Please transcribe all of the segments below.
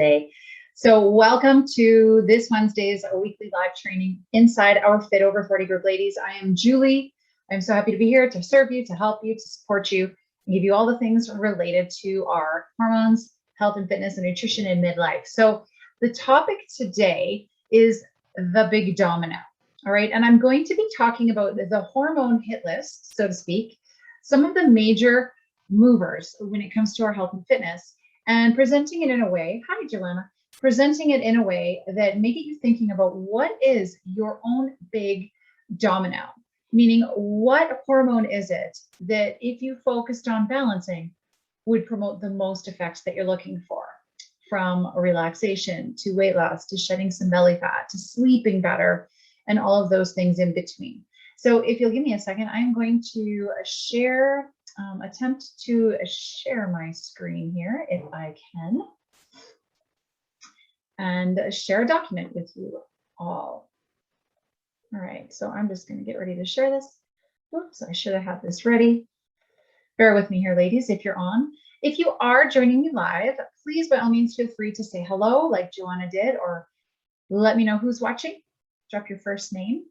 today. So welcome to this Wednesday's weekly live training inside our Fit Over 40 group. Ladies, I am Julie. I'm so happy to be here to serve you, to help you, to support you, and give you all the things related to our hormones, health and fitness and nutrition in midlife. So the topic today is the big domino. All right, and I'm going to be talking about the hormone hit list, so to speak, some of the major movers when it comes to our health and fitness, and presenting it in a way, hi Joanna, presenting it in a way that make you thinking about what is your own big domino, meaning what hormone is it that if you focused on balancing would promote the most effects that you're looking for, from relaxation to weight loss to shedding some belly fat to sleeping better and all of those things in between. So if you'll give me a second, I'm going to share, attempt to share my screen here if I can, and share a document with you all. All right, so I'm just going to get ready to share this. Whoops, I should have had this ready. Bear with me here, ladies, if you're on. If you are joining me live, please by all means feel free to say hello like Joanna did, or let me know who's watching. Drop your first name,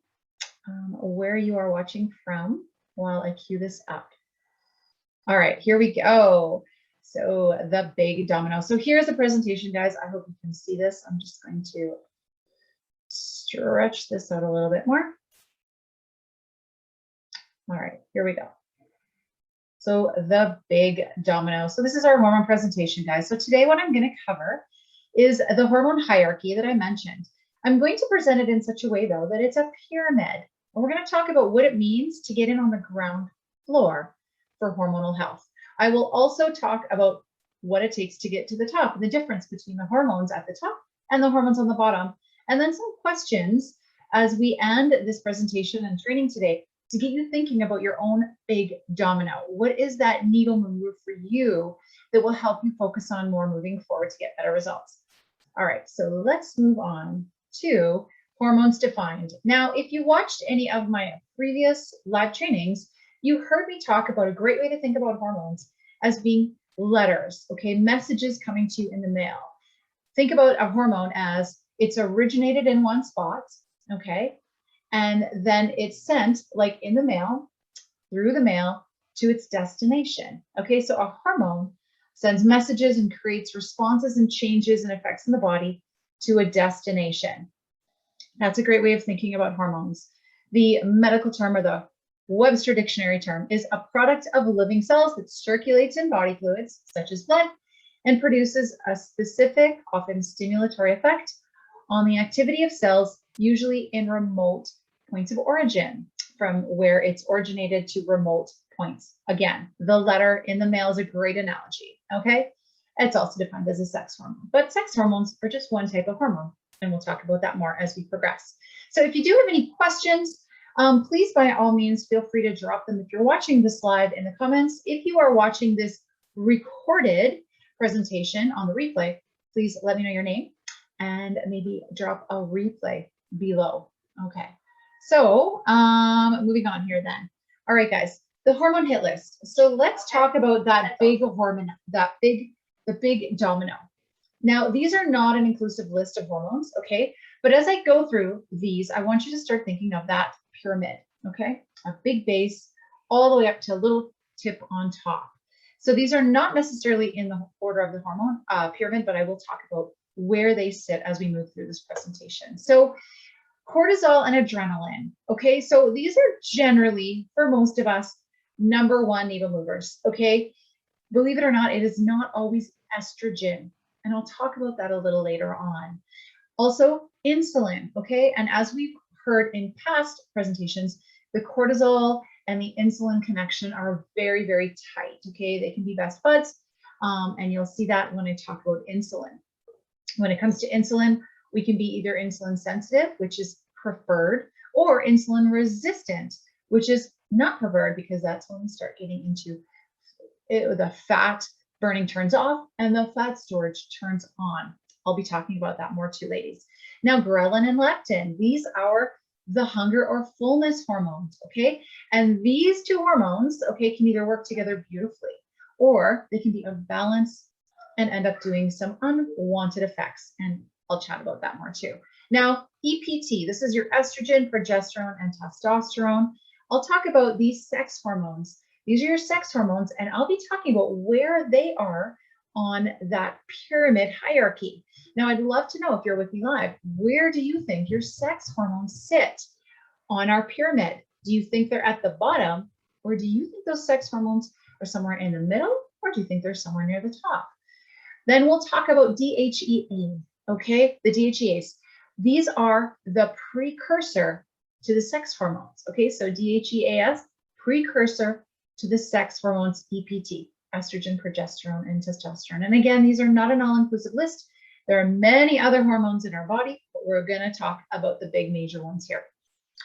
where you are watching from while I cue this up. All right, here we go. So the big domino. So here's the presentation, guys. I hope you can see this. I'm just going to stretch this out a little bit more. All right, here we go. So the big domino. So this is our hormone presentation, guys. So today what I'm going to cover is the hormone hierarchy that I mentioned. I'm going to present it in such a way, though, that it's a pyramid. And we're going to talk about what it means to get in on the ground floor for hormonal health. I will also talk about what it takes to get to the top and the difference between the hormones at the top and the hormones on the bottom. And then some questions as we end this presentation and training today to get you thinking about your own big domino. What is that needle mover for you that will help you focus on more moving forward to get better results? All right, so let's move on to hormones defined. Now, if you watched any of my previous live trainings, you heard me talk about a great way to think about hormones as being letters, okay? Messages coming to you in the mail. Think about a hormone as it's originated in one spot, okay? And then it's sent, like in the mail, through the mail to its destination, okay? So a hormone sends messages and creates responses and changes and effects in the body to a destination. That's a great way of thinking about hormones. The medical term, or the Webster Dictionary term, is a product of living cells that circulates in body fluids, such as blood, and produces a specific, often stimulatory effect on the activity of cells, usually in remote points of origin, from where it's originated to remote points. Again, the letter in the mail is a great analogy, okay? It's also defined as a sex hormone, but sex hormones are just one type of hormone, and we'll talk about that more as we progress. So if you do have any questions, please by all means feel free to drop them if you're watching this live in the comments. If you are watching this recorded presentation on the replay, please let me know your name and maybe drop a replay below. Okay, so moving on here then. All right, guys, the hormone hit list. So let's talk about that big hormone, the big domino. Now, these are not an inclusive list of hormones, okay? But as I go through these, I want you to start thinking of that pyramid, okay? A big base all the way up to a little tip on top. So these are not necessarily in the order of the hormone pyramid, but I will talk about where they sit as we move through this presentation. So cortisol and adrenaline, okay? So these are generally, for most of us, number one needle movers, okay? Believe it or not, it is not always estrogen. And I'll talk about that a little later on. Also, insulin, okay? And as we've heard in past presentations, the cortisol and the insulin connection are very, very tight, okay? They can be best buds, and you'll see that when I talk about insulin. When it comes to insulin, we can be either insulin sensitive, which is preferred, or insulin resistant, which is not preferred, because that's when we start getting into the fat burning turns off and the fat storage turns on. I'll be talking about that more too, ladies. Now, ghrelin and leptin, these are the hunger or fullness hormones, okay? And these two hormones, okay, can either work together beautifully, or they can be a balance and end up doing some unwanted effects. And I'll chat about that more too. Now, EPT, this is your estrogen, progesterone, and testosterone. I'll talk about these sex hormones. These are your sex hormones, and I'll be talking about where they are on that pyramid hierarchy. Now, I'd love to know, if you're with me live, where do you think your sex hormones sit on our pyramid? Do you think they're at the bottom, or do you think those sex hormones are somewhere in the middle, or do you think they're somewhere near the top? Then we'll talk about DHEA, okay? The DHEAs. These are the precursor to the sex hormones, okay? So DHEAS, precursor to the sex hormones EPT, estrogen, progesterone, and testosterone. And again, these are not an all-inclusive list. There are many other hormones in our body, but we're going to talk about the big major ones here.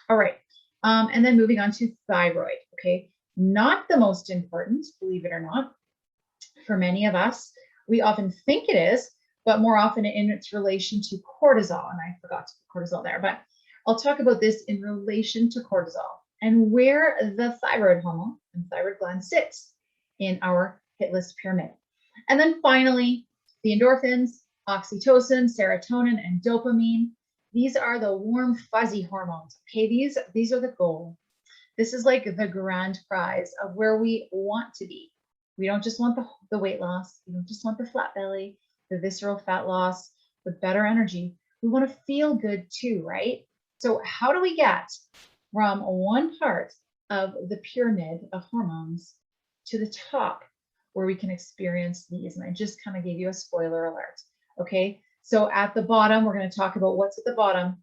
All right. And then moving on to thyroid, okay? Not the most important, believe it or not, for many of us. We often think it is, but more often in its relation to cortisol. And I forgot to put cortisol there, but I'll talk about this in relation to cortisol and where the thyroid hormone and thyroid gland sits in our hit list pyramid. And then finally, the endorphins, oxytocin, serotonin, and dopamine. These are the warm, fuzzy hormones. Okay, these are the goal. This is like the grand prize of where we want to be. We don't just want the weight loss. We don't just want the flat belly, the visceral fat loss, the better energy. We want to feel good too, right? So how do we get from one part of the pyramid of hormones to the top where we can experience these? And I just kind of gave you a spoiler alert. Okay, so at the bottom, we're going to talk about what's at the bottom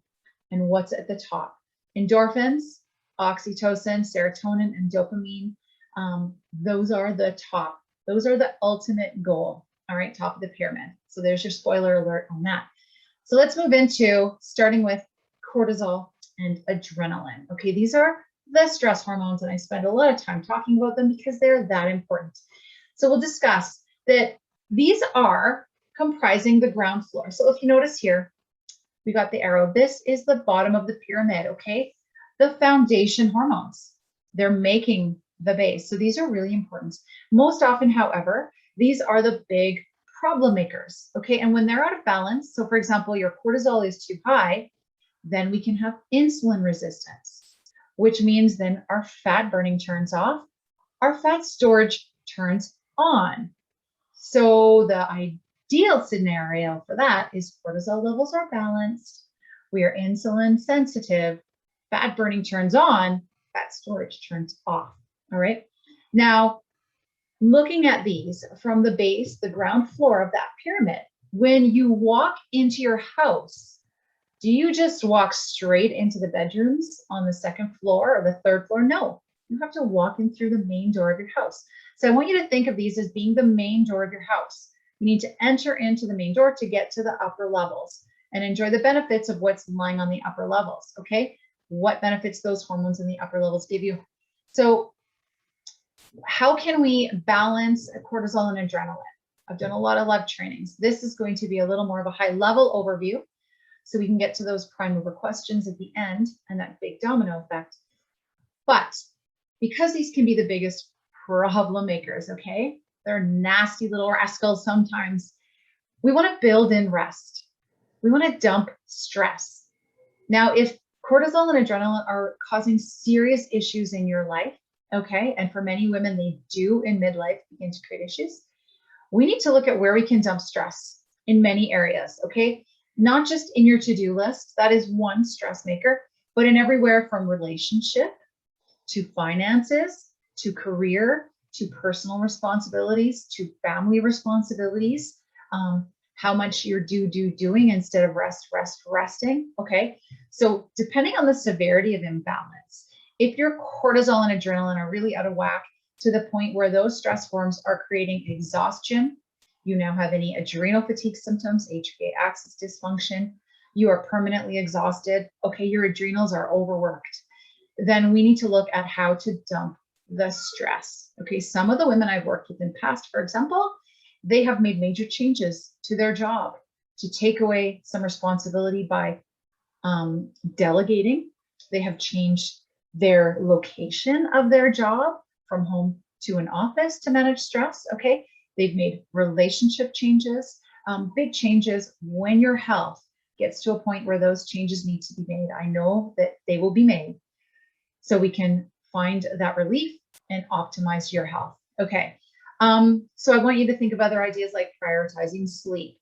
and what's at the top. Endorphins, oxytocin, serotonin, and dopamine. Those are the top. Those are the ultimate goal. All right, top of the pyramid. So there's your spoiler alert on that. So let's move into starting with cortisol and adrenaline. Okay, these are the stress hormones, and I spend a lot of time talking about them because they're that important. So we'll discuss that these are comprising the ground floor. So if you notice here, we got the arrow. This is the bottom of the pyramid, okay? The foundation hormones. They're making the base. So these are really important. Most often, however, these are the big problem makers, okay? And when they're out of balance, so for example, your cortisol is too high, then we can have insulin resistance, which means then our fat burning turns off, our fat storage turns on. So the ideal scenario for that is cortisol levels are balanced, we are insulin sensitive, fat burning turns on, fat storage turns off. All right. Now, looking at these from the base, the ground floor of that pyramid, when you walk into your house, do you just walk straight into the bedrooms on the second floor or the third floor? No, you have to walk in through the main door of your house. So I want you to think of these as being the main door of your house. You need to enter into the main door to get to the upper levels and enjoy the benefits of what's lying on the upper levels, okay? What benefits those hormones in the upper levels give you? So how can we balance cortisol and adrenaline? I've done a lot of live trainings. This is going to be a little more of a high level overview so we can get to those prime mover questions at the end and that big domino effect. But because these can be the biggest problem makers, okay? They're nasty little rascals sometimes. We want to build in rest. We want to dump stress. Now, if cortisol and adrenaline are causing serious issues in your life, okay, and for many women, they do in midlife begin to create issues, we need to look at where we can dump stress in many areas, okay? Not just in your to-do list, that is one stress maker, but in everywhere from relationship to finances, to career, to personal responsibilities, to family responsibilities, how much you're doing instead of resting, okay? So depending on the severity of imbalance, if your cortisol and adrenaline are really out of whack to the point where those stress forms are creating exhaustion, you now have any adrenal fatigue symptoms, HPA axis dysfunction, you are permanently exhausted, okay, your adrenals are overworked, then we need to look at how to dump the stress. Okay, some of the women I've worked with in the past, for example, they have made major changes to their job to take away some responsibility by delegating. They have changed their location of their job from home to an office to manage stress. Okay, They've made relationship changes, big changes. When your health gets to a point where those changes need to be made, I know that they will be made so we can find that relief and optimize your health. Okay. So I want you to think of other ideas like prioritizing sleep,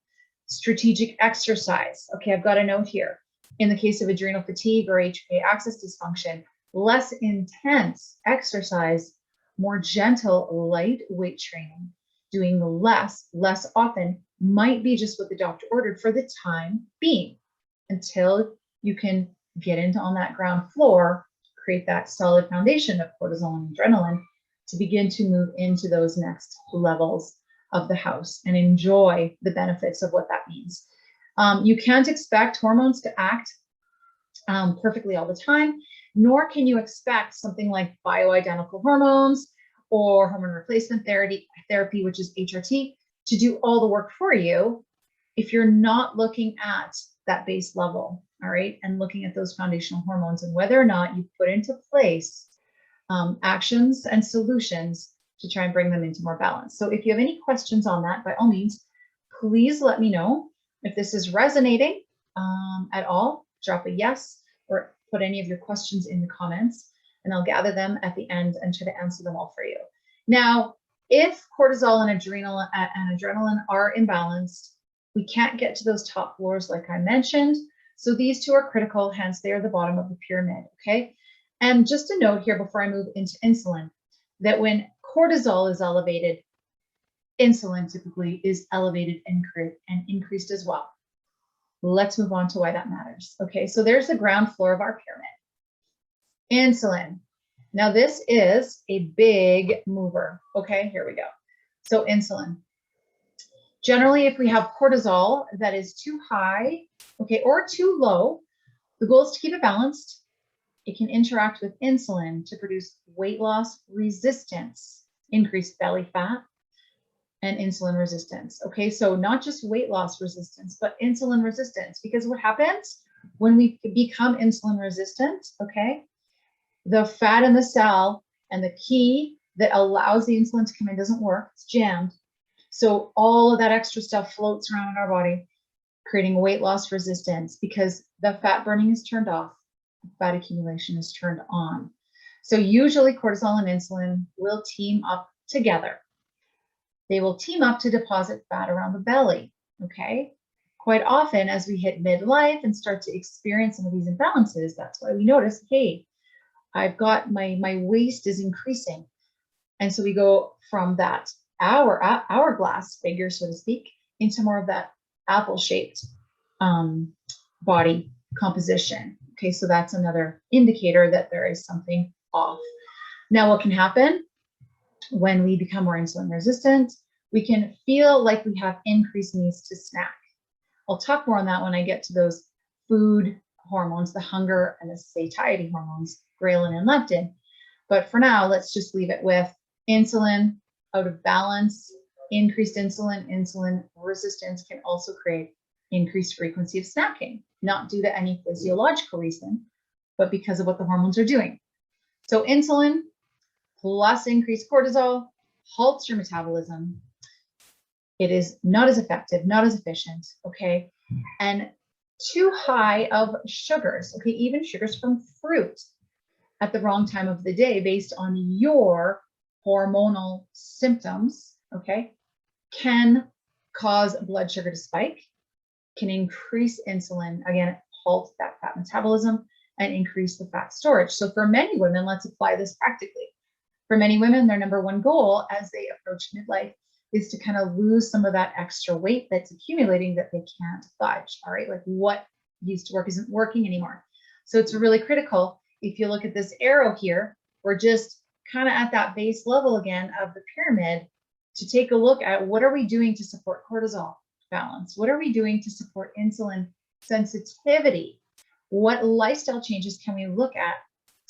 strategic exercise. Okay, I've got a note here. In the case of adrenal fatigue or HPA axis dysfunction, less intense exercise, more gentle, lightweight training, doing less often might be just what the doctor ordered for the time being until you can get into on that ground floor, create that solid foundation of cortisol and adrenaline to begin to move into those next levels of the house and enjoy the benefits of what that means. You can't expect hormones to act perfectly all the time, nor can you expect something like bioidentical hormones or hormone replacement therapy, which is HRT, to do all the work for you if you're not looking at that base level, all right, and looking at those foundational hormones and whether or not you put into place actions and solutions to try and bring them into more balance. So if you have any questions on that, by all means, please let me know. If this is resonating at all, drop a yes or put any of your questions in the comments and I'll gather them at the end and try to answer them all for you. Now, if cortisol and adrenaline are imbalanced, we can't get to those top floors like I mentioned. So these two are critical, hence they are the bottom of the pyramid, okay? And just a note here before I move into insulin, that when cortisol is elevated, insulin typically is elevated and increased as well. Let's move on to why that matters. Okay, so there's the ground floor of our pyramid. Insulin. Now this is a big mover. Okay, here we go. So insulin. Generally, if we have cortisol that is too high, okay, or too low, the goal is to keep it balanced. It can interact with insulin to produce weight loss resistance, increased belly fat, and insulin resistance. Okay, so not just weight loss resistance, but insulin resistance. Because what happens when we become insulin resistant, okay, the fat in the cell and the key that allows the insulin to come in doesn't work, it's jammed. So all of that extra stuff floats around in our body, creating weight loss resistance because the fat burning is turned off, fat accumulation is turned on. So usually cortisol and insulin will team up together. They will team up to deposit fat around the belly, okay? Quite often as we hit midlife and start to experience some of these imbalances, that's why we notice, hey, I've got my waist is increasing. And so we go from that hourglass figure, so to speak, into more of that apple-shaped body composition. Okay, so that's another indicator that there is something off. Now, what can happen when we become more insulin resistant? We can feel like we have increased needs to snack. I'll talk more on that when I get to those food hormones, the hunger and the satiety hormones, ghrelin and leptin. But for now, let's just leave it with insulin out of balance, increased insulin resistance can also create increased frequency of snacking, not due to any physiological reason, but because of what the hormones are doing. So insulin plus increased cortisol halts your metabolism. It is not as effective, not as efficient, okay? And too high of sugars, okay, even sugars from fruit at the wrong time of the day based on your hormonal symptoms, okay, can cause blood sugar to spike, can increase insulin, again, halt that fat metabolism and increase the fat storage. So for many women, let's apply this practically. For many women, their number one goal as they approach midlife is to kind of lose some of that extra weight that's accumulating that they can't budge, all right? Like what used to work isn't working anymore. So it's really critical. If you look at this arrow here, we're just kind of at that base level again of the pyramid to take a look at what are we doing to support cortisol balance? What are we doing to support insulin sensitivity? What lifestyle changes can we look at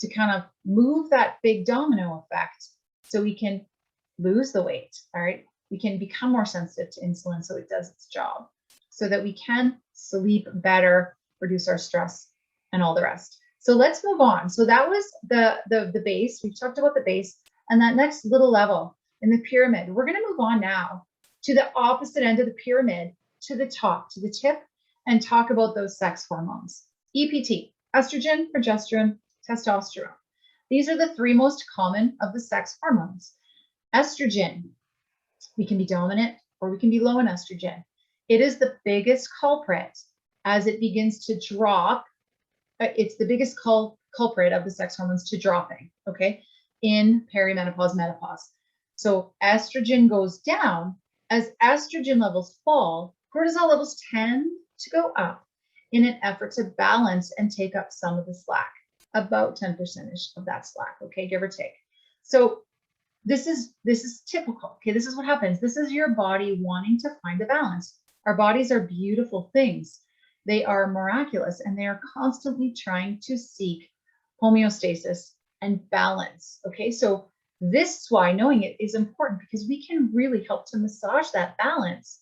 to kind of move that big domino effect so we can lose the weight, all right? We can become more sensitive to insulin so it does its job, so that we can sleep better, reduce our stress, and all the rest. So let's move on. So that was the base. We've talked about the base and that next little level in the pyramid. We're going to move on now to the opposite end of the pyramid, to the top, to the tip, and talk about those sex hormones. EPT, estrogen, progesterone, testosterone. These are the three most common of the sex hormones. Estrogen, we can be dominant or we can be low in estrogen. It is the biggest culprit as it begins to drop. It's the biggest culprit of the sex hormones to dropping, okay, in perimenopause, menopause. So estrogen goes down. As estrogen levels fall, cortisol levels tend to go up in an effort to balance and take up some of the slack, about 10% of that slack, okay, give or take. So this is typical, okay, this is what happens. This is your body wanting to find a balance. Our bodies are beautiful things. They are miraculous, and they are constantly trying to seek homeostasis and balance, okay? So this is why knowing it is important, because we can really help to massage that balance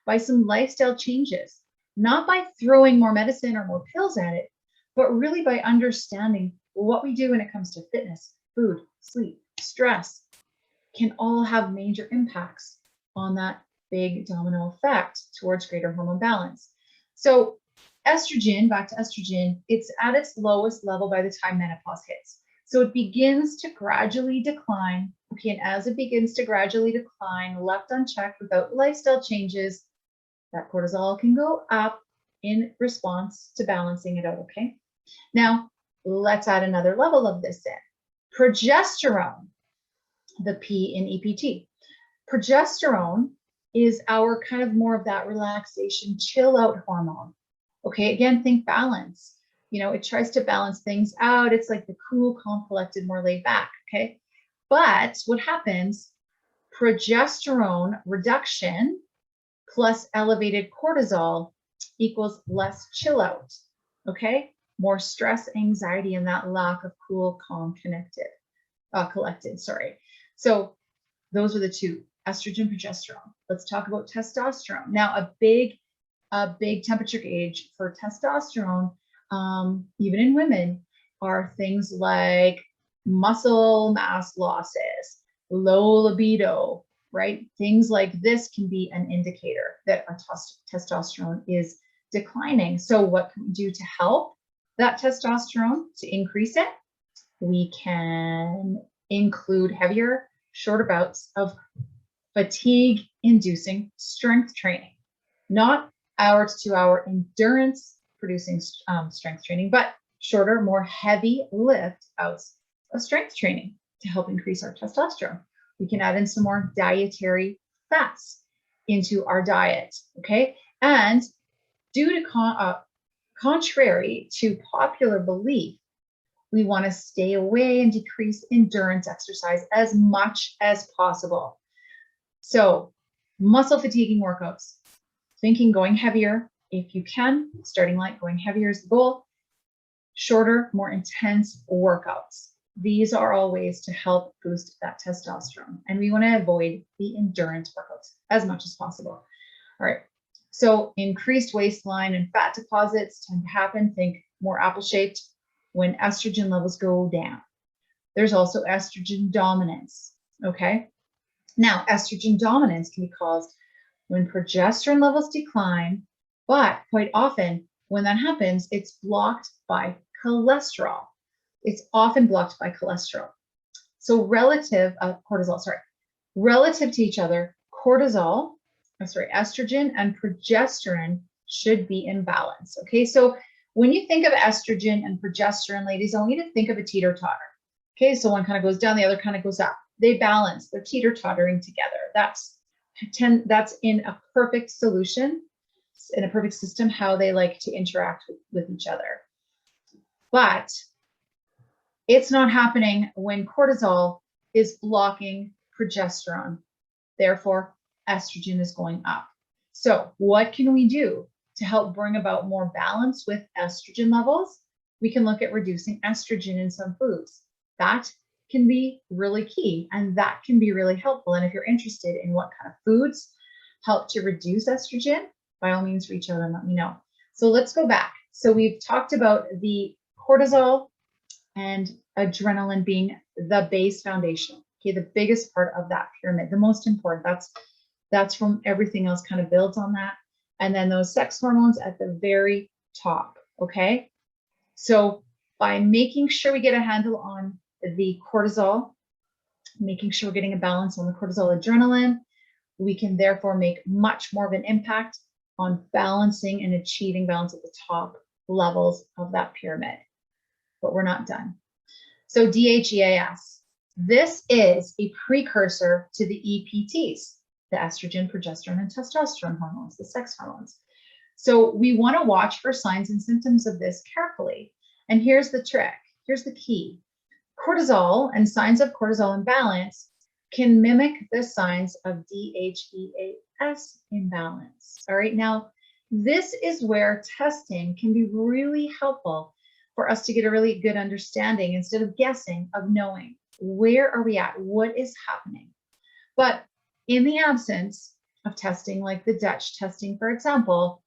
by some lifestyle changes, not by throwing more medicine or more pills at it, but really by understanding what we do when it comes to fitness, food, sleep, stress, can all have major impacts on that big domino effect towards greater hormone balance. So estrogen, back to estrogen, it's at its lowest level by the time menopause hits. So it begins to gradually decline. Okay, and as it begins to gradually decline, left unchecked without lifestyle changes, that cortisol can go up in response to balancing it out, okay? Now, let's add another level of this in. Progesterone, the P in EPT. Progesterone is our kind of more of that relaxation, chill out hormone. Okay, again, think balance. You know, it tries to balance things out. It's like the cool, calm, collected, more laid back, okay? But what happens, progesterone reduction plus elevated cortisol equals less chill out, okay? More stress, anxiety, and that lack of cool, calm, collected, sorry. So those are the two, estrogen, progesterone. Let's talk about testosterone. Now, a big temperature gauge for testosterone, even in women, are things like muscle mass losses, low libido, right? Things like this can be an indicator that our testosterone is declining. So what can we do to help that testosterone, to increase it? We can include heavier, shorter bouts of fatigue-inducing strength training, not hour to 2 hour endurance producing strength training, but shorter, more heavy lift bouts of strength training to help increase our testosterone. We can add in some more dietary fats into our diet, okay? And due to contrary to popular belief, we want to stay away and decrease endurance exercise as much as possible. So muscle fatiguing workouts, thinking going heavier if you can, starting light, going heavier is the goal. Shorter, more intense workouts. These are all ways to help boost that testosterone. And we want to avoid the endurance workouts as much as possible. All right. So increased waistline and fat deposits tend to happen. Think more apple-shaped when estrogen levels go down. There's also estrogen dominance. Okay. Now, estrogen dominance can be caused when progesterone levels decline, but quite often when that happens, it's blocked by cholesterol. It's often blocked by cholesterol. So relative to each other, estrogen and progesterone should be in balance. Okay, so when you think of estrogen and progesterone, ladies, I want you to think of a teeter-totter. Okay, so one kind of goes down, the other kind of goes up. They balance, they're teeter-tottering together. That's in a perfect solution, in a perfect system, how they like to interact with each other. But it's not happening when cortisol is blocking progesterone. Therefore, estrogen is going up. So what can we do to help bring about more balance with estrogen levels? We can look at reducing estrogen in some foods. That can be really key, and that can be really helpful. And if you're interested in what kind of foods help to reduce estrogen, by all means, reach out and let me know. So let's go back. So we've talked about the cortisol and adrenaline being the base foundation. Okay, the biggest part of that pyramid, the most important. That's from everything else kind of builds on that. And then those sex hormones at the very top, okay? So by making sure we get a handle on the cortisol, making sure we're getting a balance on the cortisol adrenaline, we can therefore make much more of an impact on balancing and achieving balance at the top levels of that pyramid. But we're not done. So DHEAS, this is a precursor to the EPTs, the estrogen, progesterone, and testosterone hormones, the sex hormones. So we want to watch for signs and symptoms of this carefully. And here's the trick. Here's the key. Cortisol and signs of cortisol imbalance can mimic the signs of DHEAS imbalance. All right. Now, this is where testing can be really helpful for us to get a really good understanding instead of guessing, of knowing where are we at, what is happening. But in the absence of testing, like the Dutch testing, for example,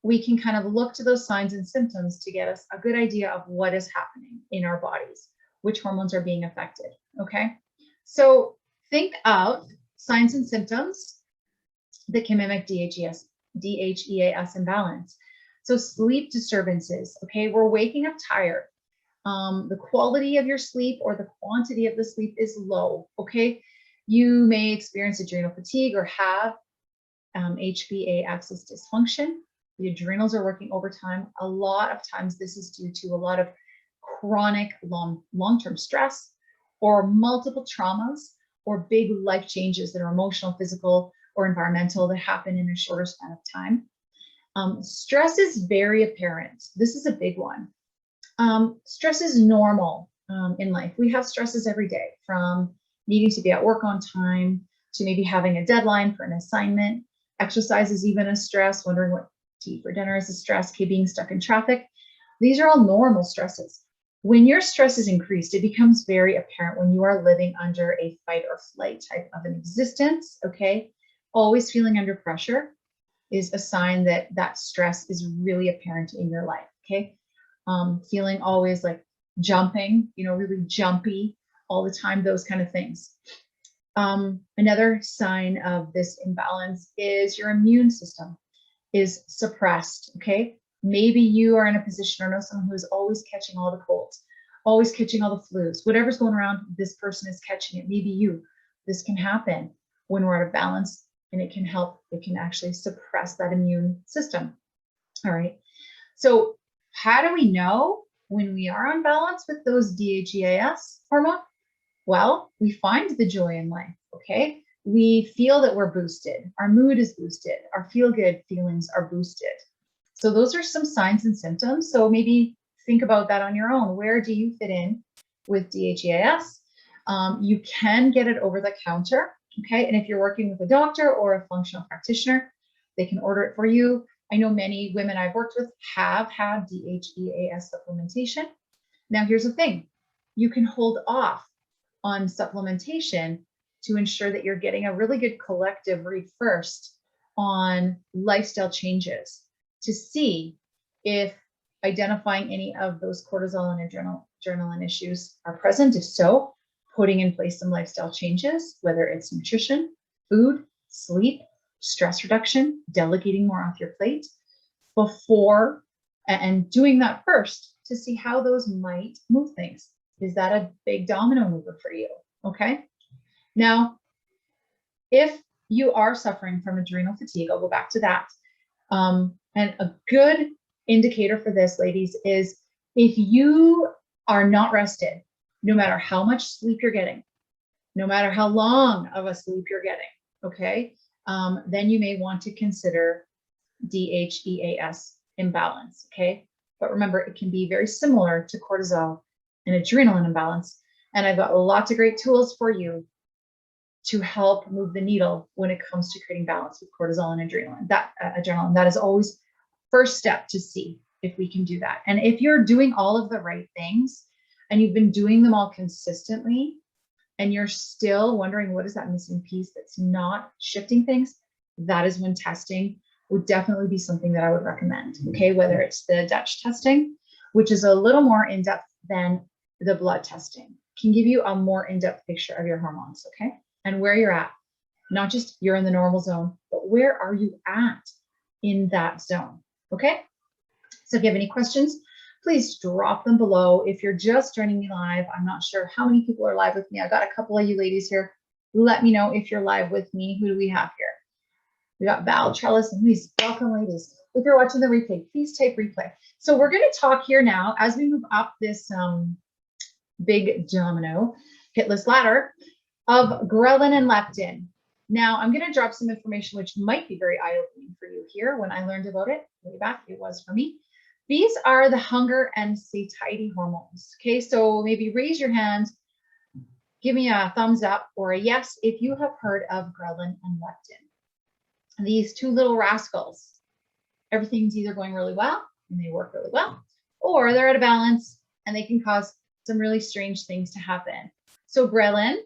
we can kind of look to those signs and symptoms to get us a good idea of what is happening in our bodies, which hormones are being affected. Okay. So think of signs and symptoms that can mimic DHEAS imbalance. So sleep disturbances, okay? We're waking up tired. The quality of your sleep or the quantity of the sleep is low, okay? You may experience adrenal fatigue or have HPA axis dysfunction. The adrenals are working overtime. A lot of times this is due to a lot of chronic long-term stress or multiple traumas or big life changes that are emotional, physical, or environmental that happen in a shorter span of time. Stress is very apparent. This is a big one. Stress is normal in life. We have stresses every day, from needing to be at work on time to maybe having a deadline for an assignment. Exercise is even a stress, wondering what to eat for dinner is a stress, being stuck in traffic. These are all normal stresses. When your stress is increased, it becomes very apparent when you are living under a fight or flight type of an existence, okay? Always feeling under pressure is a sign that that stress is really apparent in your life, okay? Feeling always like jumping, really jumpy all the time, those kind of things. Another sign of this imbalance is your immune system is suppressed, okay? Maybe you are in a position or know someone who is always catching all the colds, always catching all the flus, whatever's going around, this person is catching it, maybe you. This can happen when we're out of balance, and it can actually suppress that immune system. All right. So how do we know when we are on balance with those DHEAS hormone? Well, we find the joy in life, okay? We feel that we're boosted. Our mood is boosted. Our feel-good feelings are boosted. So those are some signs and symptoms. So maybe think about that on your own. Where do you fit in with DHEAS? You can get it over the counter, okay? And if you're working with a doctor or a functional practitioner, they can order it for you. I know many women I've worked with have had DHEAS supplementation. Now, here's the thing. You can hold off on supplementation to ensure that you're getting a really good collective read first on lifestyle changes to see if identifying any of those cortisol and adrenaline issues are present. If so, putting in place some lifestyle changes, whether it's nutrition, food, sleep, stress reduction, delegating more off your plate before, and doing that first to see how those might move things. Is that a big domino mover for you? Okay. Now, if you are suffering from adrenal fatigue, I'll go back to that. And a good indicator for this, ladies, is if you are not rested, no matter how much sleep you're getting, no matter how long of a sleep you're getting, okay, then you may want to consider DHEAS imbalance, okay? But remember, it can be very similar to cortisol and adrenaline imbalance. And I've got lots of great tools for you to help move the needle when it comes to creating balance with cortisol and adrenaline. That is always first step to see if we can do that. And if you're doing all of the right things and you've been doing them all consistently, and you're still wondering what is that missing piece that's not shifting things, that is when testing would definitely be something that I would recommend. Okay, whether it's the Dutch testing, which is a little more in-depth than the blood testing, can give you a more in-depth picture of your hormones, okay, and where you're at. Not just you're in the normal zone, but where are you at in that zone? Okay. So if you have any questions, please drop them below. If you're just joining me live, I'm not sure how many people are live with me. I've got a couple of you ladies here. Let me know if you're live with me. Who do we have here? We got Val, Trellis, and Louise. Welcome, ladies. If you're watching the replay, please type replay. So we're going to talk here now as we move up this big domino hit list ladder of ghrelin and leptin. Now, I'm going to drop some information which might be very eye-opening for you here. When I learned about it way back, it was for me. These are the hunger and satiety hormones. Okay, so maybe raise your hand, give me a thumbs up or a yes if you have heard of ghrelin and leptin. These two little rascals, everything's either going really well and they work really well, or they're out of balance and they can cause some really strange things to happen. So ghrelin,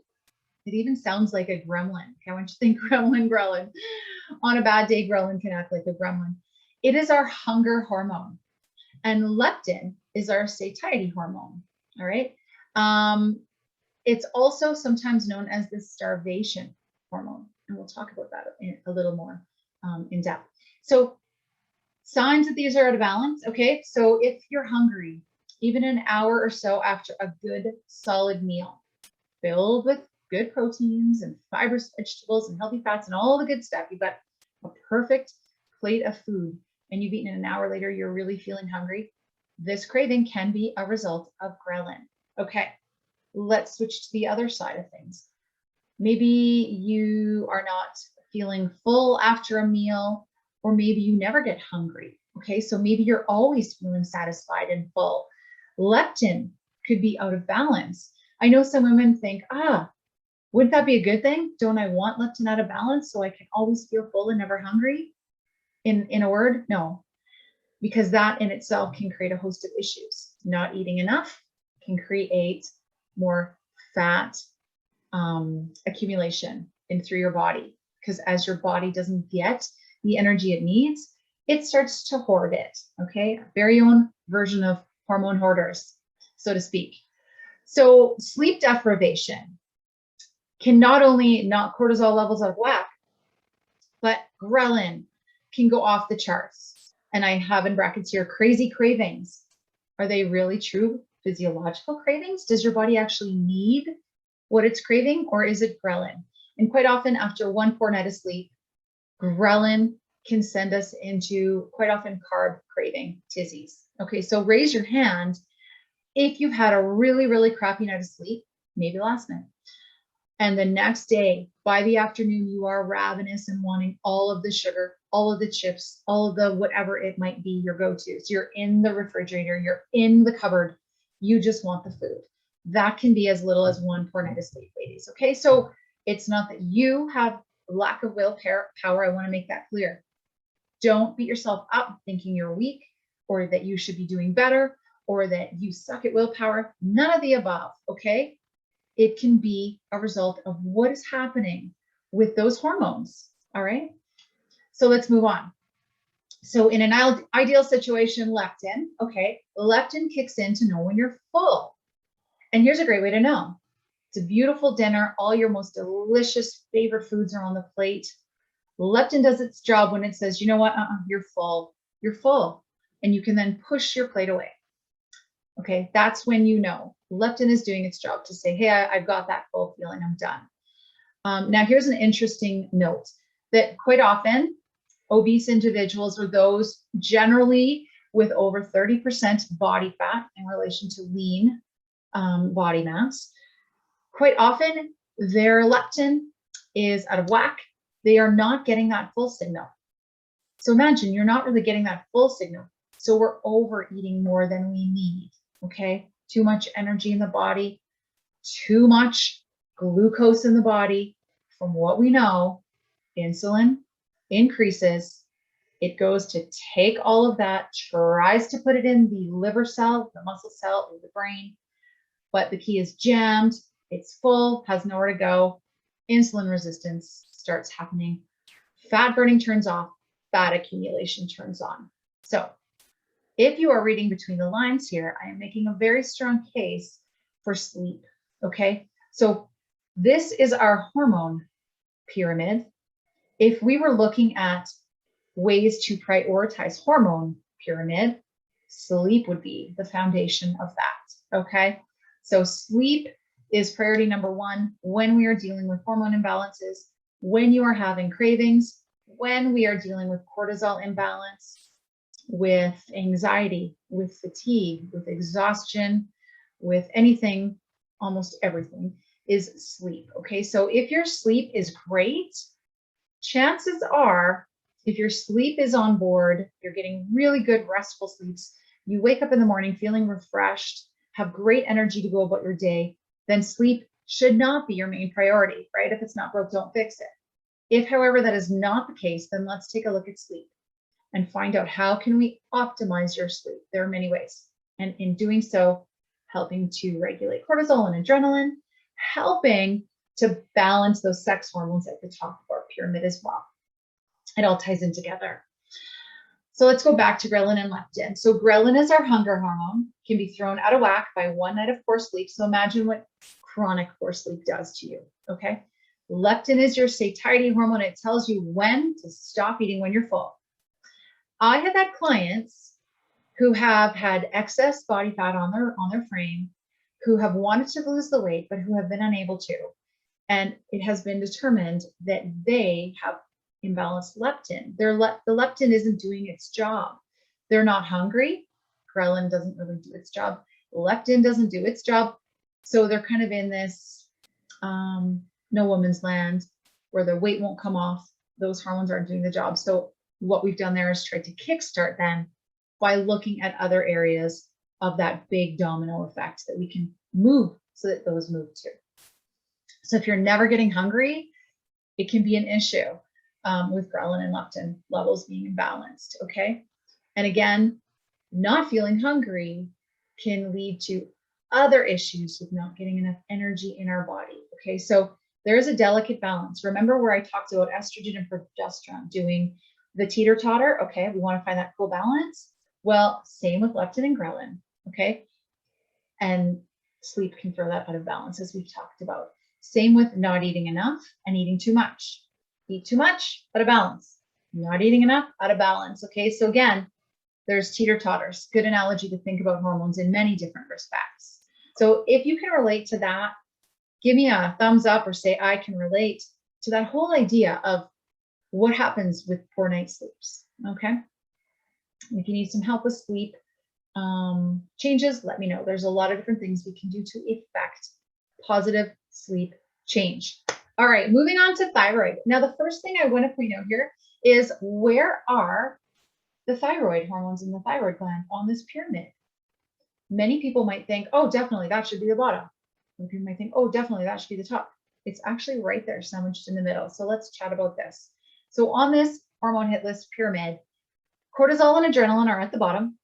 it even sounds like a gremlin. Okay, I want you to think ghrelin. On a bad day, ghrelin can act like a gremlin. It is our hunger hormone. And leptin is our satiety hormone. All right. It's also sometimes known as the starvation hormone. And we'll talk about that a little more in depth. So signs that these are out of balance. Okay. So if you're hungry, even an hour or so after a good solid meal filled with good proteins and fibrous vegetables and healthy fats and all the good stuff, you've got a perfect plate of food and you've eaten it an hour later, you're really feeling hungry. This craving can be a result of ghrelin. Okay, let's switch to the other side of things. Maybe you are not feeling full after a meal, or maybe you never get hungry. Okay, so maybe you're always feeling satisfied and full. Leptin could be out of balance. I know some women think, wouldn't that be a good thing? Don't I want leptin out of balance so I can always feel full and never hungry? In a word, no, because that in itself can create a host of issues. Not eating enough can create more fat accumulation in through your body, because as your body doesn't get the energy it needs, it starts to hoard it. Okay, very own version of hormone hoarders, so to speak. So sleep deprivation can not only knock cortisol levels out of whack, but ghrelin can go off the charts. And I have in brackets here, crazy cravings. Are they really true physiological cravings? Does your body actually need what it's craving, or is it ghrelin? And quite often after one poor night of sleep, ghrelin can send us into quite often carb craving tizzies. Okay, so raise your hand if you've had a really, really crappy night of sleep, maybe last night, and the next day, by the afternoon, you are ravenous and wanting all of the sugar, all of the chips, all of the whatever it might be your go-to. So you're in the refrigerator, you're in the cupboard, you just want the food. That can be as little as one poor night of sleep, ladies. Okay, so it's not that you have lack of willpower. I want to make that clear. Don't beat yourself up thinking you're weak or that you should be doing better or that you suck at willpower. None of the above, okay? It can be a result of what is happening with those hormones, all right? So let's move on. So in an ideal situation, leptin, okay, leptin kicks in to know when you're full. And here's a great way to know. It's a beautiful dinner. All your most delicious favorite foods are on the plate. Leptin does its job when it says, you know what, you're full. You're full. And you can then push your plate away. Okay, that's when you know leptin is doing its job to say, hey, I've got that full feeling, I'm done. Now, here's an interesting note that quite often obese individuals or those generally with over 30% body fat in relation to lean body mass, quite often their leptin is out of whack. They are not getting that full signal. So imagine you're not really getting that full signal. So we're overeating more than we need. Okay, too much energy in the body, too much glucose in the body. From what we know, insulin increases. It goes to take all of that, tries to put it in the liver cell, the muscle cell, or the brain. But the key is jammed. It's full, has nowhere to go. Insulin resistance starts happening. Fat burning turns off. Fat accumulation turns on. So if you are reading between the lines here, I am making a very strong case for sleep, okay? So this is our hormone pyramid, if we were looking at ways to prioritize hormone pyramid, sleep would be the foundation of that, okay? So sleep is priority number one when we are dealing with hormone imbalances, when you are having cravings, when we are dealing with cortisol imbalance, with anxiety, with fatigue, with exhaustion, with anything, almost everything is sleep, okay? So if your sleep is great, chances are, if your sleep is on board, you're getting really good restful sleeps, you wake up in the morning feeling refreshed, have great energy to go about your day, then sleep should not be your main priority, right? If it's not broke, don't fix it. If, however, that is not the case, then let's take a look at sleep and find out how can we optimize your sleep. There are many ways. And in doing so, helping to regulate cortisol and adrenaline, helping to balance those sex hormones at the top of our pyramid as well. It all ties in together. So let's go back to ghrelin and leptin. So ghrelin is our hunger hormone, can be thrown out of whack by one night of poor sleep. So imagine what chronic poor sleep does to you, okay? Leptin is your satiety hormone. It tells you when to stop eating when you're full. I have had clients who have had excess body fat on their frame, who have wanted to lose the weight, but who have been unable to. And it has been determined that they have imbalanced leptin. The leptin isn't doing its job. They're not hungry. Ghrelin doesn't really do its job. Leptin doesn't do its job. So they're kind of in this no woman's land where the weight won't come off. Those hormones aren't doing the job. So what we've done there is tried to kickstart them by looking at other areas of that big domino effect that we can move so that those move too. So if you're never getting hungry, it can be an issue with ghrelin and leptin levels being imbalanced, okay? And again, not feeling hungry can lead to other issues with not getting enough energy in our body, okay? So there is a delicate balance. Remember where I talked about estrogen and progesterone doing the teeter-totter? Okay, we want to find that cool balance. Well, same with leptin and ghrelin, okay? And sleep can throw that out of balance, as we've talked about. Same with not eating enough and eating too much. Eat too much, out of balance. Not eating enough, out of balance, okay? So again, there's teeter-totters. Good analogy to think about hormones in many different respects. So if you can relate to that, give me a thumbs up or say I can relate to that whole idea of what happens with poor night sleeps, okay? If you need some help with sleep changes, let me know. There's a lot of different things we can do to effect positive sleep change. All right, moving on to thyroid. Now, the first thing I want to point out here is where are the thyroid hormones in the thyroid gland on this pyramid? Many people might think, oh, definitely that should be the bottom. Some people might think, oh, definitely that should be the top. It's actually right there, sandwiched in the middle. So let's chat about this. So on this hormone hit list pyramid, cortisol and adrenaline are at the bottom.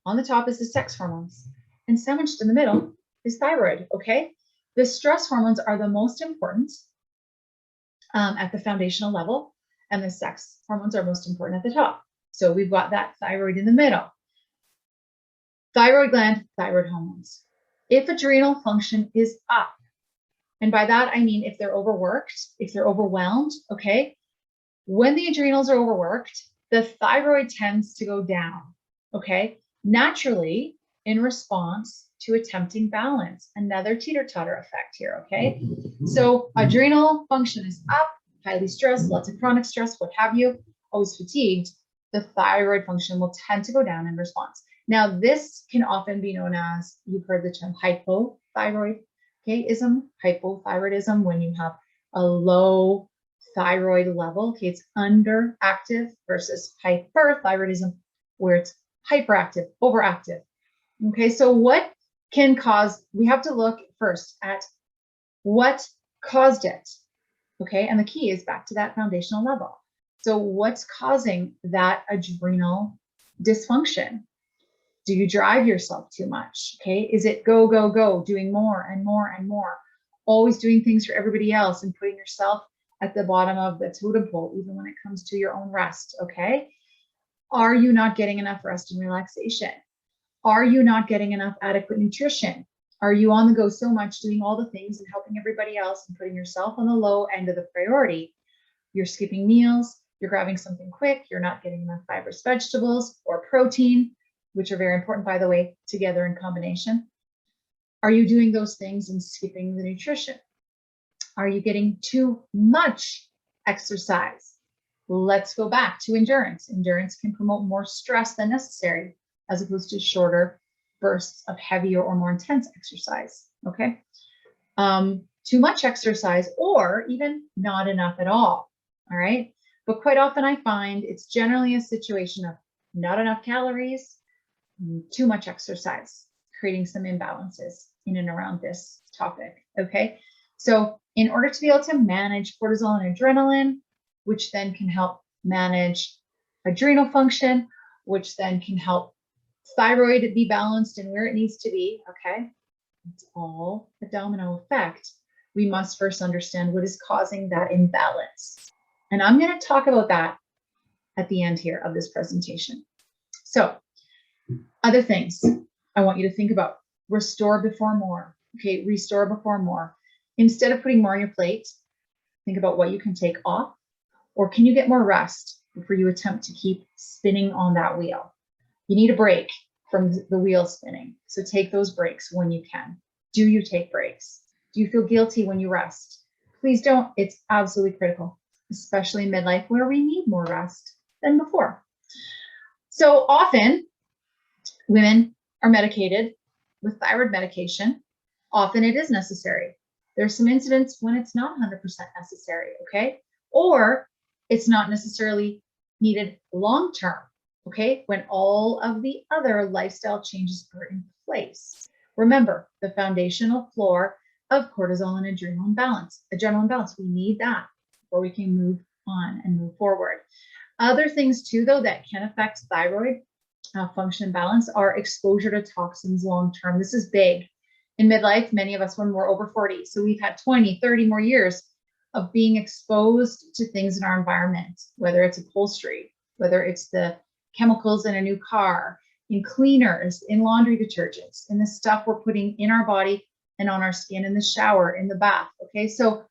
On the top is the sex hormones. And sandwiched in the middle is thyroid, okay? The stress hormones are the most important at the foundational level, and the sex hormones are most important at the top. So we've got that thyroid in the middle. Thyroid gland, thyroid hormones. If adrenal function is up, and by that I mean if they're overworked, if they're overwhelmed, okay? When the adrenals are overworked, the thyroid tends to go down, okay? Naturally, in response to attempting balance, another teeter-totter effect here, okay? So adrenal function is up, highly stressed, lots of chronic stress, what have you, always fatigued, the thyroid function will tend to go down in response. Now, this can often be known as, you've heard the term hypothyroidism, hypothyroidism, when you have a low thyroid level, okay, it's underactive, versus hyperthyroidism, where it's hyperactive, overactive. Okay, so what can cause, we have to look first at what caused it, okay, and the key is back to that foundational level. So what's causing that adrenal dysfunction? Do you drive yourself too much? Okay, is it go, go, go, doing more and more and more, always doing things for everybody else and putting yourself at the bottom of the totem pole, even when it comes to your own rest, okay? Are you not getting enough rest and relaxation? Are you not getting enough adequate nutrition? Are you on the go so much, doing all the things and helping everybody else and putting yourself on the low end of the priority? You're skipping meals, you're grabbing something quick, you're not getting enough fibrous vegetables or protein, which are very important, by the way, together in combination. Are you doing those things and skipping the nutrition? Are you getting too much exercise? Let's go back to endurance. Endurance can promote more stress than necessary, as opposed to shorter bursts of heavier or more intense exercise, okay? Too much exercise or even not enough at all right? But quite often I find it's generally a situation of not enough calories, too much exercise, creating some imbalances in and around this topic, okay? So in order to be able to manage cortisol and adrenaline, which then can help manage adrenal function, which then can help thyroid be balanced and where it needs to be, okay? It's all a domino effect. We must first understand what is causing that imbalance. And I'm going to talk about that at the end here of this presentation. So other things I want you to think about: restore before more. Okay, restore before more. Instead of putting more on your plate, think about what you can take off, or can you get more rest before you attempt to keep spinning on that wheel? You need a break from the wheel spinning. So take those breaks when you can. Do you take breaks? Do you feel guilty when you rest? Please don't. It's absolutely critical, especially in midlife where we need more rest than before. So often women are medicated with thyroid medication. Often it is necessary. There's some incidents when it's not 100% necessary, okay? Or it's not necessarily needed long-term, okay? When all of the other lifestyle changes are in place. Remember, the foundational floor of cortisol and adrenal imbalance. We need that before we can move on and move forward. Other things too, though, that can affect thyroid function balance are exposure to toxins long-term. This is big. In midlife, many of us when we're over 40, so we've had 20, 30 more years of being exposed to things in our environment, whether it's upholstery, whether it's the chemicals in a new car, in cleaners, in laundry detergents, in the stuff we're putting in our body and on our skin, in the shower, in the bath, okay? So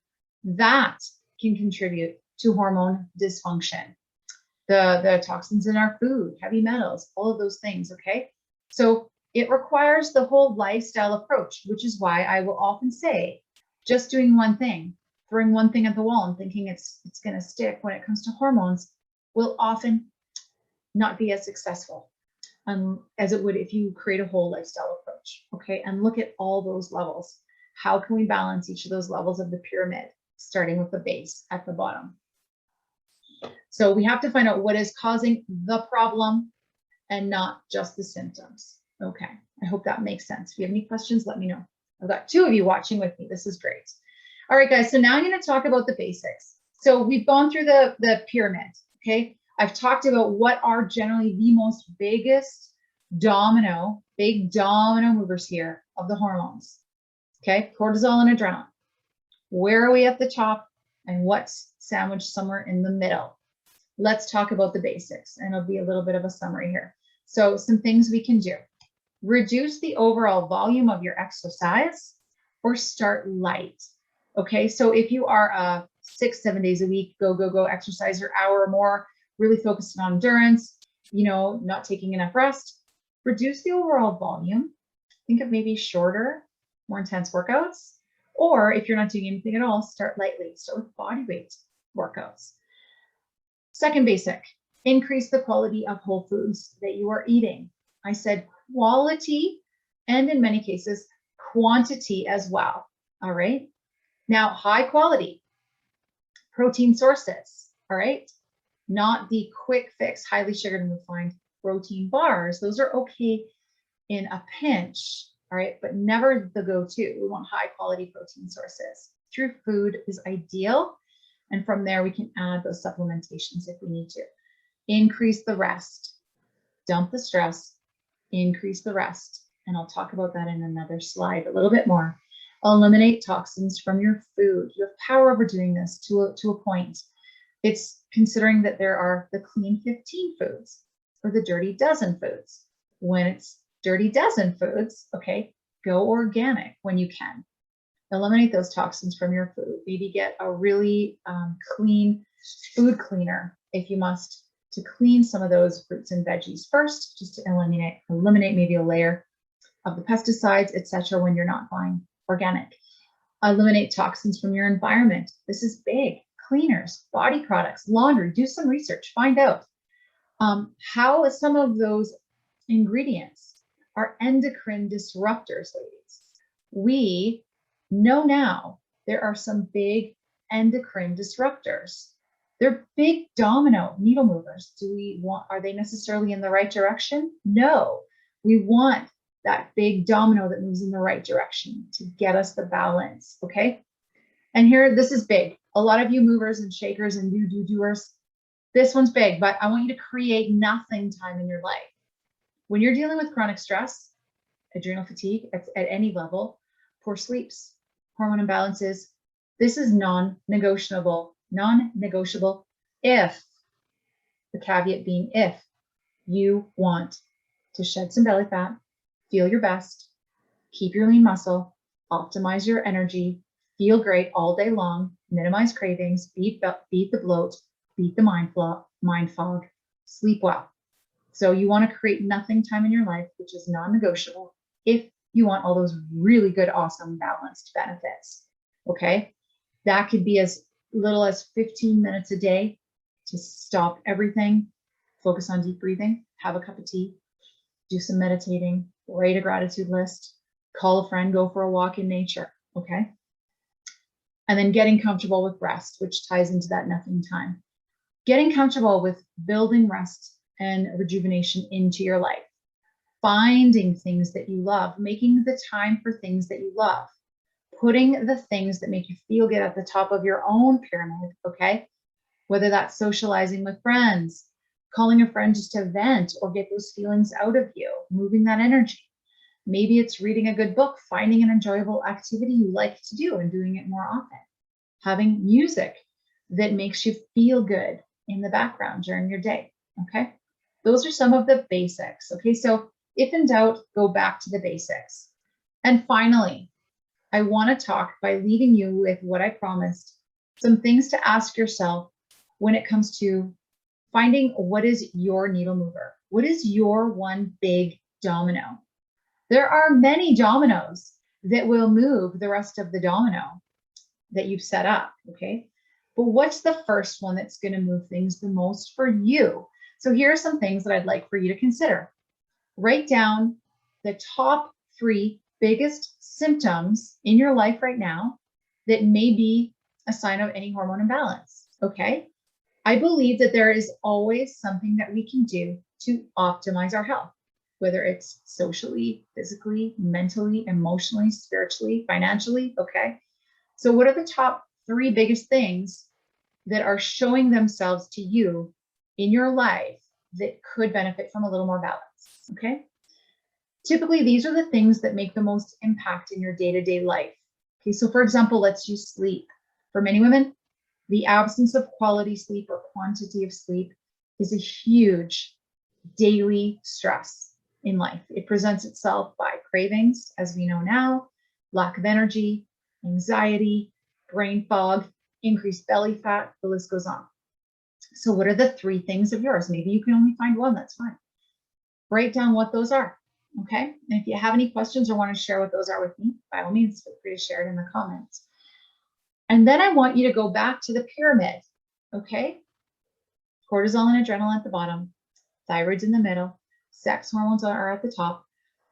that can contribute to hormone dysfunction. The toxins in our food, heavy metals, all of those things, okay? So it requires the whole lifestyle approach, which is why I will often say, just doing one thing, throwing one thing at the wall and thinking it's going to stick when it comes to hormones will often not be as successful as it would if you create a whole lifestyle approach, okay? And look at all those levels. How can we balance each of those levels of the pyramid, starting with the base at the bottom? So we have to find out what is causing the problem and not just the symptoms. Okay, I hope that makes sense. If you have any questions, let me know. I've got 2 of you watching with me. This is great. All right, guys, so now I'm going to talk about the basics. So we've gone through the pyramid, okay? I've talked about what are generally the most big domino movers here of the hormones, okay? Cortisol and adrenaline. Where are we at the top and what's sandwiched somewhere in the middle? Let's talk about the basics, and it'll be a little bit of a summary here. So some things we can do: reduce the overall volume of your exercise or start light. Okay, so if you are 6-7 days a week, go exercise your hour or more, really focusing on endurance, not taking enough rest, reduce the overall volume. Think of maybe shorter, more intense workouts. Or if you're not doing anything at all, start lightly. Start with body weight workouts. Second basic, increase the quality of whole foods that you are eating. I said quality, and in many cases, quantity as well. All right. Now, high quality protein sources. All right. Not the quick fix, highly sugared and refined protein bars. Those are okay in a pinch. All right. But never the go-to. We want high quality protein sources. True food is ideal. And from there, we can add those supplementations if we need to. Increase the rest. Dump the stress. Increase the rest. And I'll talk about that in another slide a little bit more. Eliminate toxins from your food. You have power over doing this to a point. It's considering that there are the clean 15 foods or the dirty dozen foods. When it's dirty dozen foods, okay, Go organic when you can. Eliminate those toxins from your food. Maybe get a really clean food cleaner if you must, to clean some of those fruits and veggies first, just to eliminate maybe a layer of the pesticides, etc. when you're not buying organic. Eliminate toxins from your environment. This is big. Cleaners, body products, laundry. Do some research. Find out how some of those ingredients are endocrine disruptors, ladies. We know now there are some big endocrine disruptors. They're big domino needle movers. Are they necessarily in the right direction? No. We want that big domino that moves in the right direction to get us the balance, okay? And here, this is big. A lot of you movers and shakers and doers, this one's big, but I want you to create nothing time in your life. When you're dealing with chronic stress, adrenal fatigue at any level, poor sleeps, hormone imbalances, this is non-negotiable if, the caveat being if you want to shed some belly fat, feel your best, keep your lean muscle, optimize your energy, feel great all day long, minimize cravings, beat the bloat, beat the mind fog, sleep well. So you want to create nothing time in your life, which is non-negotiable, if you want all those really good, awesome, balanced benefits. Okay. That could be as little as 15 minutes a day to stop everything, focus on deep breathing, have a cup of tea, do some meditating, write a gratitude list, call a friend, go for a walk in nature. Okay. And then getting comfortable with rest, which ties into that nothing time. Getting comfortable with building rest and rejuvenation into your life. Finding things that you love, making the time for things that you love, putting the things that make you feel good at the top of your own pyramid, okay? Whether that's socializing with friends, calling a friend just to vent or get those feelings out of you, moving that energy. Maybe it's reading a good book, finding an enjoyable activity you like to do and doing it more often. Having music that makes you feel good in the background during your day, okay? Those are some of the basics, okay? So if in doubt, go back to the basics. And finally, I want to talk by leaving you with what I promised, some things to ask yourself when it comes to finding what is your needle mover. What is your one big domino? There are many dominoes that will move the rest of the domino that you've set up, okay? But what's the first one that's going to move things the most for you? So here are some things that I'd like for you to consider. Write down the top 3 biggest symptoms in your life right now that may be a sign of any hormone imbalance, okay? I believe that there is always something that we can do to optimize our health, whether it's socially, physically, mentally, emotionally, spiritually, financially, okay? So what are the top 3 biggest things that are showing themselves to you in your life that could benefit from a little more balance, okay? Typically, these are the things that make the most impact in your day-to-day life. Okay, so for example, let's use sleep. For many women, the absence of quality sleep or quantity of sleep is a huge daily stress in life. It presents itself by cravings, as we know now, lack of energy, anxiety, brain fog, increased belly fat, the list goes on. So what are the 3 things of yours? Maybe you can only find one, that's fine. Write down what those are, okay? And if you have any questions or want to share what those are with me, by all means, feel free to share it in the comments. And then I want you to go back to the pyramid, okay? Cortisol and adrenaline at the bottom, thyroid's in the middle, sex hormones are at the top.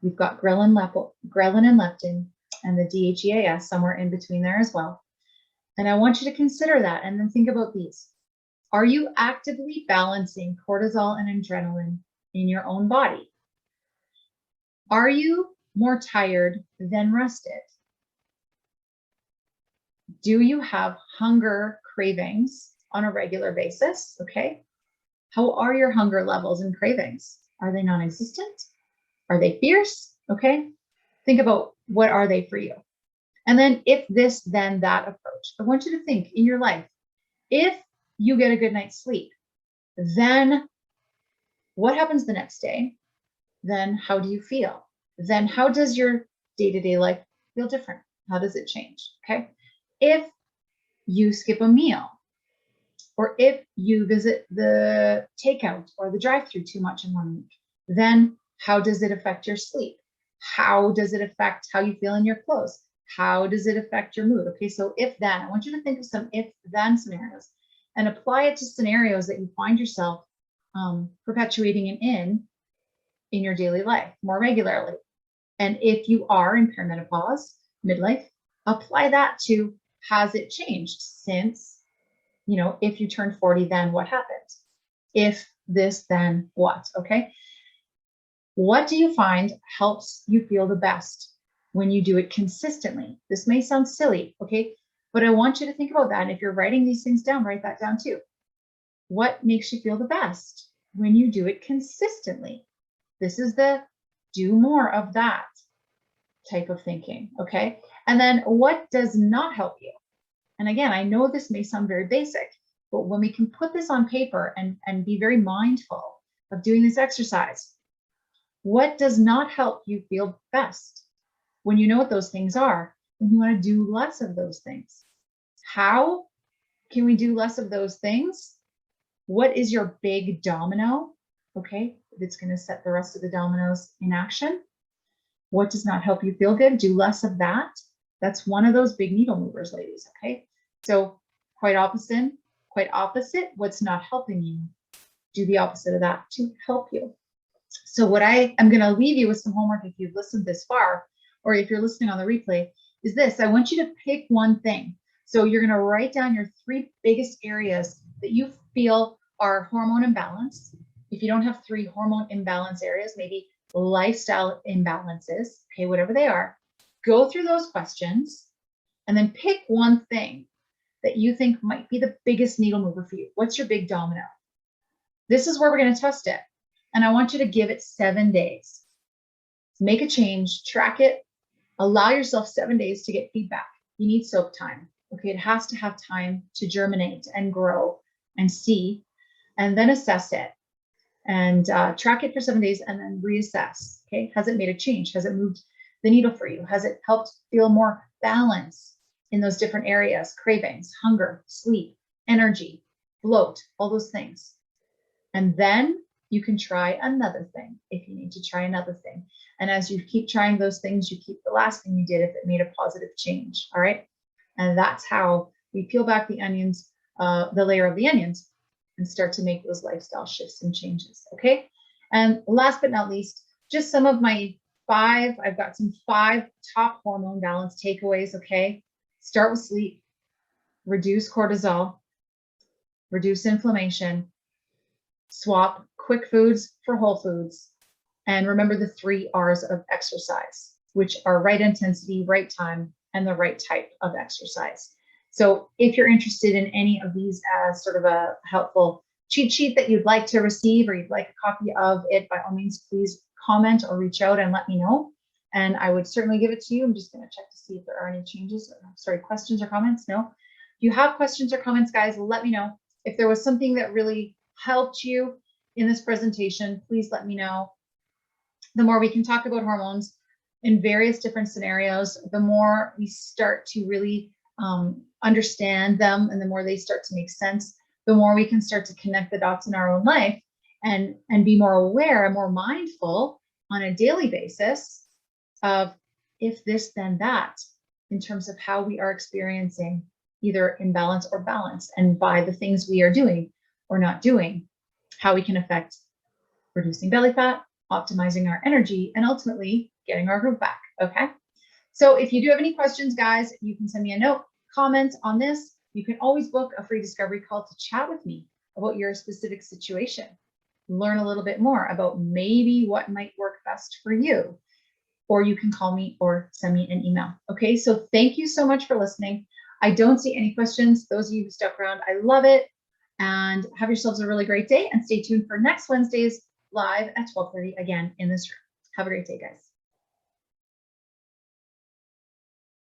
We've got ghrelin and leptin, and the Dheas somewhere in between there as well. And I want you to consider that and then think about these. Are you actively balancing cortisol and adrenaline in your own body? Are you more tired than rested? Do you have hunger cravings on a regular basis? Okay. How are your hunger levels and cravings? Are they non-existent? Are they fierce? Okay. Think about what are they for you? And then if this, then that approach. I want you to think in your life, if you get a good night's sleep, then what happens the next day? Then how do you feel? Then how does your day-to-day life feel different? How does it change? Okay. If you skip a meal, or if you visit the takeout or the drive-through too much in 1 week, then how does it affect your sleep? How does it affect how you feel in your clothes? How does it affect your mood? Okay, so if then, I want you to think of some if then scenarios and apply it to scenarios that you find yourself perpetuating in your daily life more regularly. And if you are in perimenopause, midlife, apply that to, has it changed since, if you turn 40, then what happened? If this, then what? Okay. What do you find helps you feel the best when you do it consistently? This may sound silly, okay, but I want you to think about that. And if you're writing these things down, write that down too. What makes you feel the best when you do it consistently? This is the do more of that type of thinking, okay? And then what does not help you? And again, I know this may sound very basic, but when we can put this on paper and be very mindful of doing this exercise, what does not help you feel best? When you know what those things are, then you want to do less of those things. How can we do less of those things? What is your big domino? Okay, that's going to set the rest of the dominoes in action. What does not help you feel good? Do less of that. That's one of those big needle movers, ladies. Okay, so quite opposite. What's not helping you? Do the opposite of that to help you. So what I am going to leave you with some homework if you've listened this far, or if you're listening on the replay, is this. I want you to pick one thing. So you're going to write down your 3 biggest areas that you feel are hormone imbalance. If you don't have 3 hormone imbalance areas, maybe lifestyle imbalances, okay, whatever they are, go through those questions and then pick one thing that you think might be the biggest needle mover for you. What's your big domino? This is where we're going to test it. And I want you to give it 7 days. Make a change, track it, allow yourself 7 days to get feedback. You need soak time. Okay, it has to have time to germinate and grow and see, and then assess it and track it for 7 days and then reassess. Okay, has it made a change? Has it moved the needle for you? Has it helped feel more balance in those different areas? Cravings, hunger, sleep, energy, bloat, all those things. And then you can try another thing if you need to try another thing. And as you keep trying those things, you keep the last thing you did if it made a positive change. All right. And that's how we peel back the onions, the layer of the onions, and start to make those lifestyle shifts and changes. Okay. And last but not least, just some of my 5, I've got some 5 top hormone balance takeaways. Okay. Start with sleep, reduce cortisol, reduce inflammation, swap quick foods for whole foods, and remember the 3 R's of exercise, which are right intensity, right time, and the right type of exercise. So if you're interested in any of these as sort of a helpful cheat sheet that you'd like to receive, or you'd like a copy of it, by all means, please comment or reach out and let me know. And I would certainly give it to you. I'm just going to check to see if there are any changes, questions or comments. No. If you have questions or comments, guys, let me know. If there was something that really helped you in this presentation, please let me know. The more we can talk about hormones in various different scenarios, the more we start to really understand them, and the more they start to make sense, the more we can start to connect the dots in our own life and be more aware and more mindful on a daily basis of if this, then that, in terms of how we are experiencing either imbalance or balance, and by the things we are doing or not doing, how we can affect reducing belly fat, optimizing our energy, and ultimately getting our groove back. Okay. So if you do have any questions, guys, you can send me a note, comment on this. You can always book a free discovery call to chat with me about your specific situation, learn a little bit more about maybe what might work best for you, or you can call me or send me an email. Okay. So thank you so much for listening. I don't see any questions. Those of you who stuck around, I love it. And have yourselves a really great day, and stay tuned for next Wednesday's live at 12:30 again in this room. Have a great day, guys.